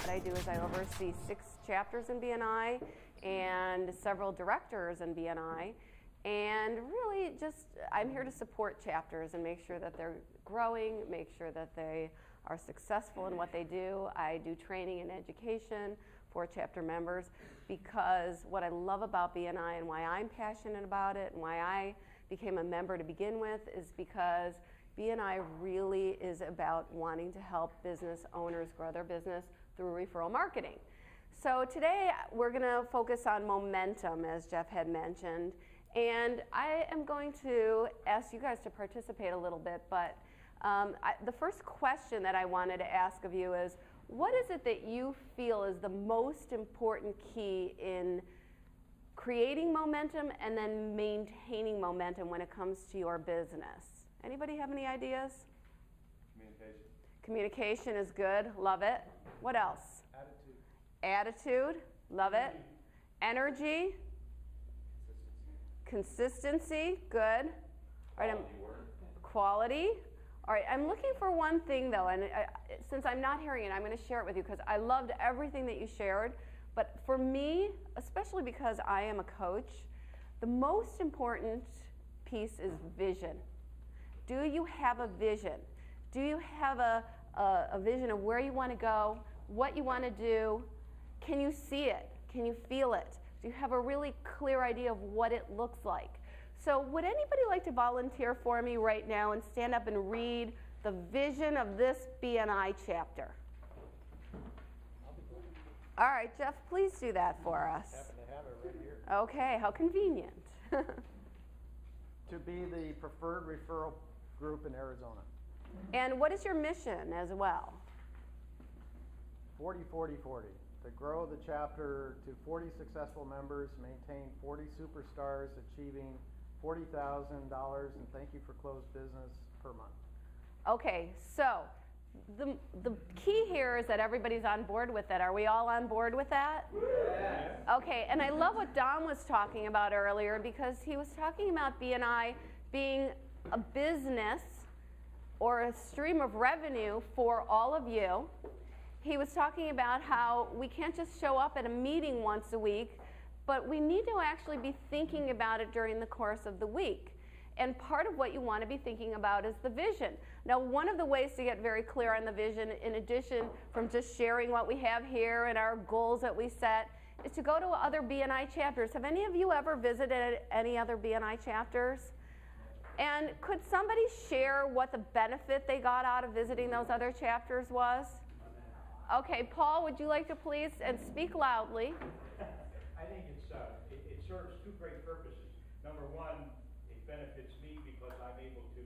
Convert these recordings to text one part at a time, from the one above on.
what I do is I oversee 6 chapters in BNI and several directors in BNI. And really just, I'm here to support chapters and make sure that they're growing, make sure that they are successful in what they do. I do training and education for chapter members because what I love about BNI and why I'm passionate about it and why I became a member to begin with is because BNI really is about wanting to help business owners grow their business through referral marketing. So today we're going to focus on momentum, as Jeff had mentioned, and I am going to ask you guys to participate a little bit, but the first question that I wanted to ask of you is, what is it that you feel is the most important key in creating momentum and then maintaining momentum when it comes to your business? Anybody have any ideas? Communication. Communication is good. Love it. What else? Attitude. Love it. Energy. Consistency. Good. All right. Quality. All right. I'm looking for one thing, though, and since I'm not hearing it, I'm going to share it with you because I loved everything that you shared. But for me, especially because I am a coach, the most important piece is vision. Do you have a vision? Do you have a vision of where you want to go, what you want to do? Can you see it? Can you feel it? Do you have a really clear idea of what it looks like? So would anybody like to volunteer for me right now and stand up and read the vision of this BNI chapter? All right, Jeff, please do that for us. I happen to have it right here. Okay, how convenient. To be the preferred referral group in Arizona. And what is your mission as well? 40-40-40. To grow the chapter to 40 successful members, maintain 40 superstars, achieving $40,000, and thank you for closed business per month. Okay, so the key here is that everybody's on board with it. Are we all on board with that? Yes. Okay, and I love what Don was talking about earlier because he was talking about BNI being a business or a stream of revenue for all of you. He was talking about how we can't just show up at a meeting once a week, but we need to actually be thinking about it during the course of the week. And part of what you want to be thinking about is the vision. Now, one of the ways to get very clear on the vision, in addition from just sharing what we have here and our goals that we set, is to go to other BNI chapters. Have any of you ever visited any other BNI chapters? And could somebody share what the benefit they got out of visiting those other chapters was? Okay, Paul, would you like to please, and speak loudly. I think it serves two great purposes. Number one, it benefits me because I'm able to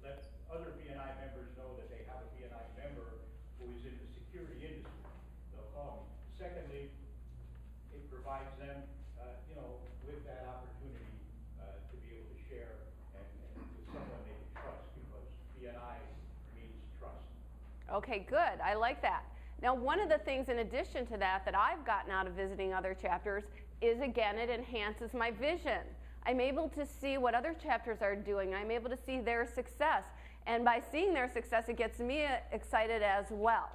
let other BNI members know that they have a BNI member who is in the security industry. They'll call me. Secondly, it provides them, with that opportunity to be able to share and with someone they can trust because BNI means trust. Okay, good. I like that. Now, one of the things in addition to that I've gotten out of visiting other chapters is, again, it enhances my vision. I'm able to see what other chapters are doing. I'm able to see their success. And by seeing their success, it gets me excited as well.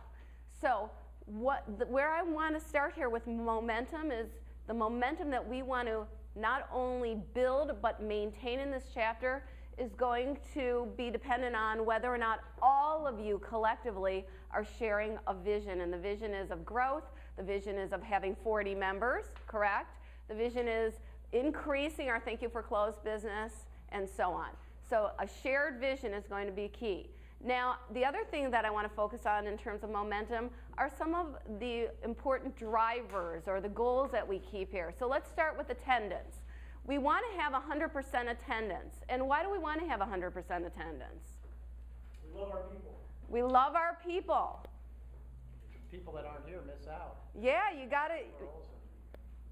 So where I want to start here with momentum is the momentum that we want to not only build but maintain in this chapter is going to be dependent on whether or not all of you collectively are sharing a vision. And the vision is of growth. The vision is of having 40 members, correct? The vision is increasing our thank you for closed business, and so on. So a shared vision is going to be key. Now, the other thing that I want to focus on in terms of momentum are some of the important drivers or the goals that we keep here. So let's start with attendance. We want to have 100% attendance. And why do we want to have 100% attendance? We love our people. We love our people. People that aren't here miss out. Yeah, you got to.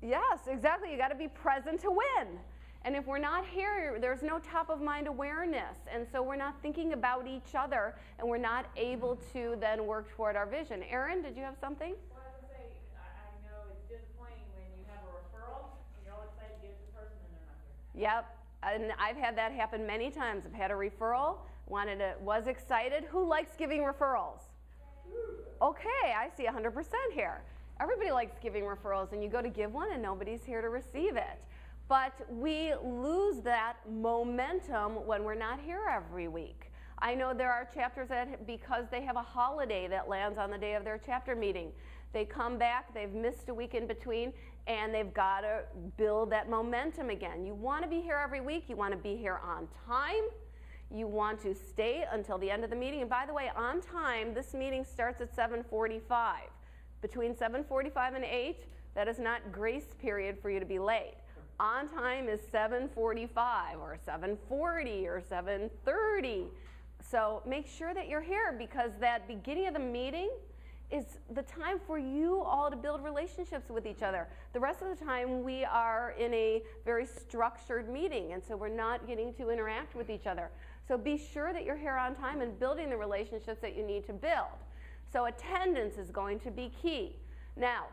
Yes, exactly. You got to be present to win. And if we're not here, there's no top of mind awareness. And so we're not thinking about each other, and we're not able to then work toward our vision. Erin, did you have something? Well, I was going to say, I know it's disappointing when you have a referral, and you're all excited to get the person, and they're not here. Yep. And I've had that happen many times. I've had a referral, was excited. Who likes giving referrals? Okay, I see 100% here. Everybody likes giving referrals, and you go to give one and nobody's here to receive it. But we lose that momentum when we're not here every week. I know there are chapters that, because they have a holiday that lands on the day of their chapter meeting, they come back, they've missed a week in between, and they've got to build that momentum again. You want to be here every week. You want to be here on time. You want to stay until the end of the meeting. And by the way, on time, this meeting starts at 7:45. Between 7:45 and 8, that is not grace period for you to be late. On time is 7:45 or 7:40 or 7:30. So make sure that you're here, because that beginning of the meeting is the time for you all to build relationships with each other. The rest of the time we are in a very structured meeting, and so we're not getting to interact with each other. So be sure that you're here on time and building the relationships that you need to build. So attendance is going to be key. Now,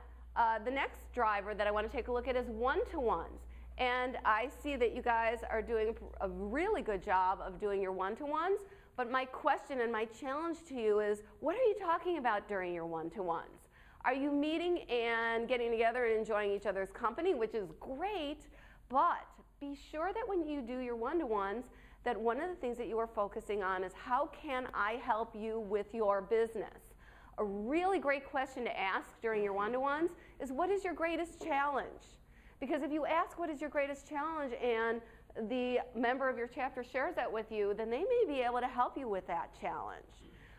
the next driver that I want to take a look at is one-to-ones. And I see that you guys are doing a really good job of doing your one-to-ones. But my question and my challenge to you is, what are you talking about during your one-to-ones? Are you meeting and getting together and enjoying each other's company, which is great, but be sure that when you do your one-to-ones, that one of the things that you are focusing on is, how can I help you with your business? A really great question to ask during your one-to-ones is, what is your greatest challenge? Because if you ask what is your greatest challenge and the member of your chapter shares that with you, then they may be able to help you with that challenge.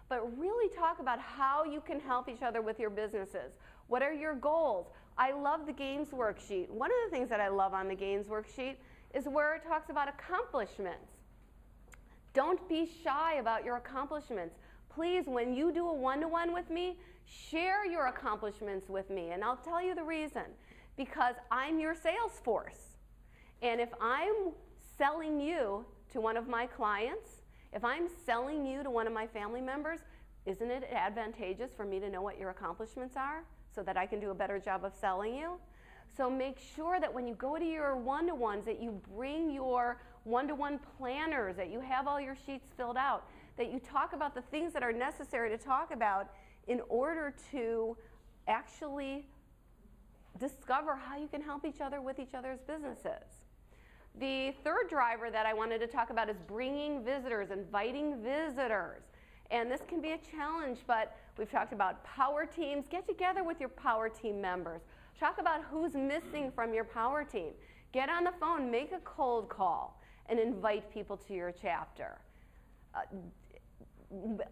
But really talk about how you can help each other with your businesses. What are your goals? I love the gains worksheet. One of the things that I love on the gains worksheet is where it talks about accomplishments. Don't be shy about your accomplishments. Please, when you do a one-to-one with me, share your accomplishments with me. And I'll tell you the reason. Because I'm your sales force. And if I'm selling you to one of my clients, if I'm selling you to one of my family members, isn't it advantageous for me to know what your accomplishments are so that I can do a better job of selling you? So make sure that when you go to your one-to-ones, that you bring your one-to-one planners, that you have all your sheets filled out, that you talk about the things that are necessary to talk about in order to actually discover how you can help each other with each other's businesses. The third driver that I wanted to talk about is bringing visitors, inviting visitors. And this can be a challenge, but we've talked about power teams. Get together with your power team members. Talk about who's missing from your power team. Get on the phone, make a cold call, and invite people to your chapter.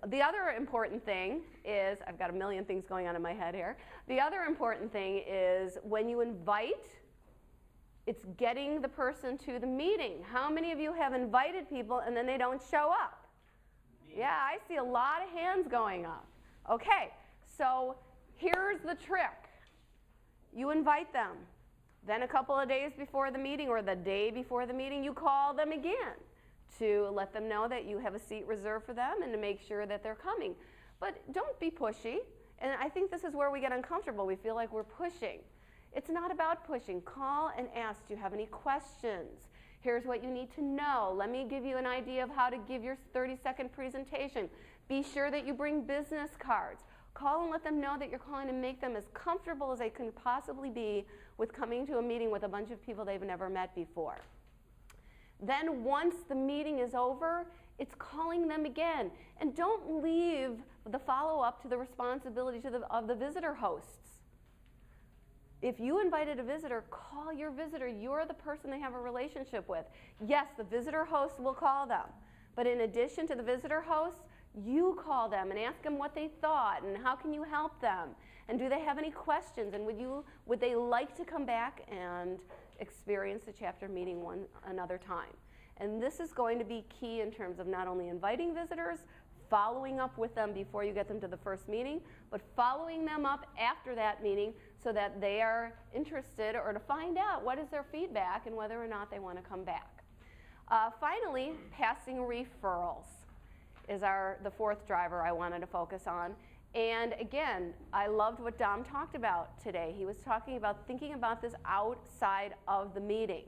The other important thing is, I've got a million things going on in my head here. The other important thing is when you invite, it's getting the person to the meeting. How many of you have invited people and then they don't show up? Yeah, I see a lot of hands going up. Okay, so here's the trick. You invite them. Then a couple of days before the meeting or the day before the meeting, you call them again to let them know that you have a seat reserved for them and to make sure that they're coming. But don't be pushy. And I think this is where we get uncomfortable. We feel like we're pushing. It's not about pushing. Call and ask, do you have any questions? Here's what you need to know. Let me give you an idea of how to give your 30-second presentation. Be sure that you bring business cards. Call and let them know that you're calling to make them as comfortable as they can possibly be with coming to a meeting with a bunch of people they've never met before. Then once the meeting is over, it's calling them again. And don't leave the follow-up to the responsibility of the visitor hosts. If you invited a visitor, call your visitor. You're the person they have a relationship with. Yes, the visitor host will call them. But in addition to the visitor hosts, you call them and ask them what they thought and how can you help them. And do they have any questions? And would they like to come back and experience the chapter meeting another time? And this is going to be key in terms of not only inviting visitors, following up with them before you get them to the first meeting, but following them up after that meeting so that they are interested or to find out what is their feedback and whether or not they want to come back. Finally, passing referrals is the fourth driver I wanted to focus on. And again, I loved what Dom talked about today. He was talking about thinking about this outside of the meeting.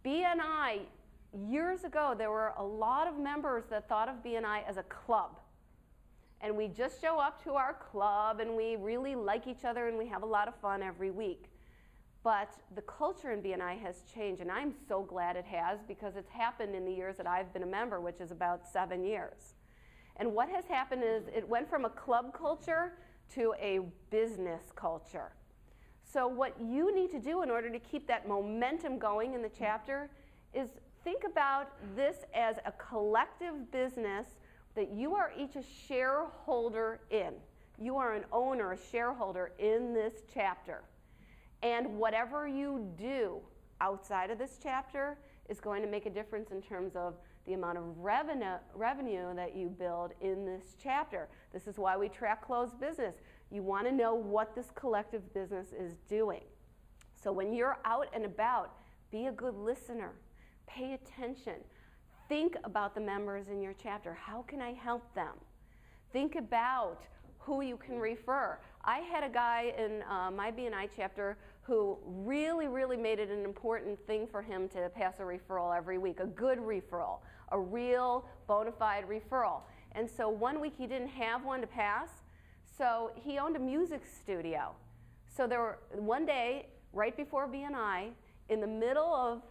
BNI, years ago, there were a lot of members that thought of BNI as a club. and we just show up to our club and we really like each other and we have a lot of fun every week. But the culture in BNI has changed, and I'm so glad it has, because it's happened in the years that I've been a member, which is about 7 years. And what has happened is it went from a club culture to a business culture. So what you need to do in order to keep that momentum going in the chapter is think about this as a collective business that you are each a shareholder in. You are an owner, a shareholder in this chapter. And whatever you do outside of this chapter is going to make a difference in terms of the amount of revenue that you build in this chapter. This is why we track closed business. You want to know what this collective business is doing. So when you're out and about, be a good listener. Pay attention. Think about the members in your chapter. How can I help them? Think about who you can refer. I had a guy in my BNI chapter who really made it an important thing for him to pass a referral every week, a good referral, a real bona fide referral. And so one week he didn't have one to pass, so he owned a music studio. So there were, one day, right before BNI, in the middle of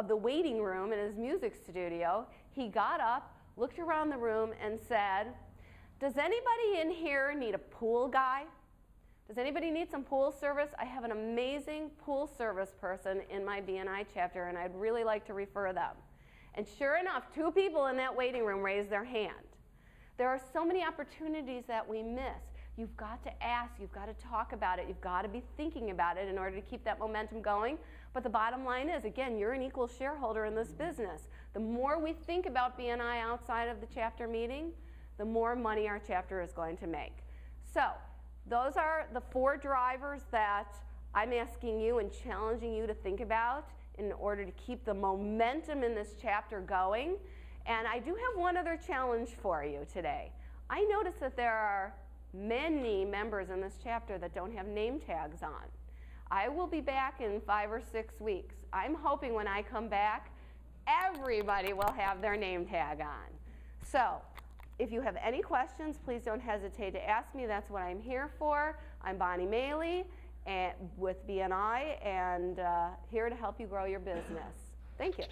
the waiting room in his music studio, he got up, looked around the room, and said, "Does anybody in here need a pool guy? Does anybody need some pool service? I have an amazing pool service person in my BNI chapter, and I'd really like to refer them." And sure enough, 2 people in that waiting room raised their hand. There are so many opportunities that we miss. You've got to ask, you've got to talk about it, you've got to be thinking about it in order to keep that momentum going. But the bottom line is, again, you're an equal shareholder in this business. The more we think about BNI outside of the chapter meeting, the more money our chapter is going to make. So those are the 4 drivers that I'm asking you and challenging you to think about in order to keep the momentum in this chapter going. And I do have one other challenge for you today. I notice that there are many members in this chapter that don't have name tags on. I will be back in 5 or 6 weeks. I'm hoping when I come back, everybody will have their name tag on. So if you have any questions, please don't hesitate to ask me. That's what I'm here for. I'm Bonnie Moehle with BNI, and here to help you grow your business. Thank you.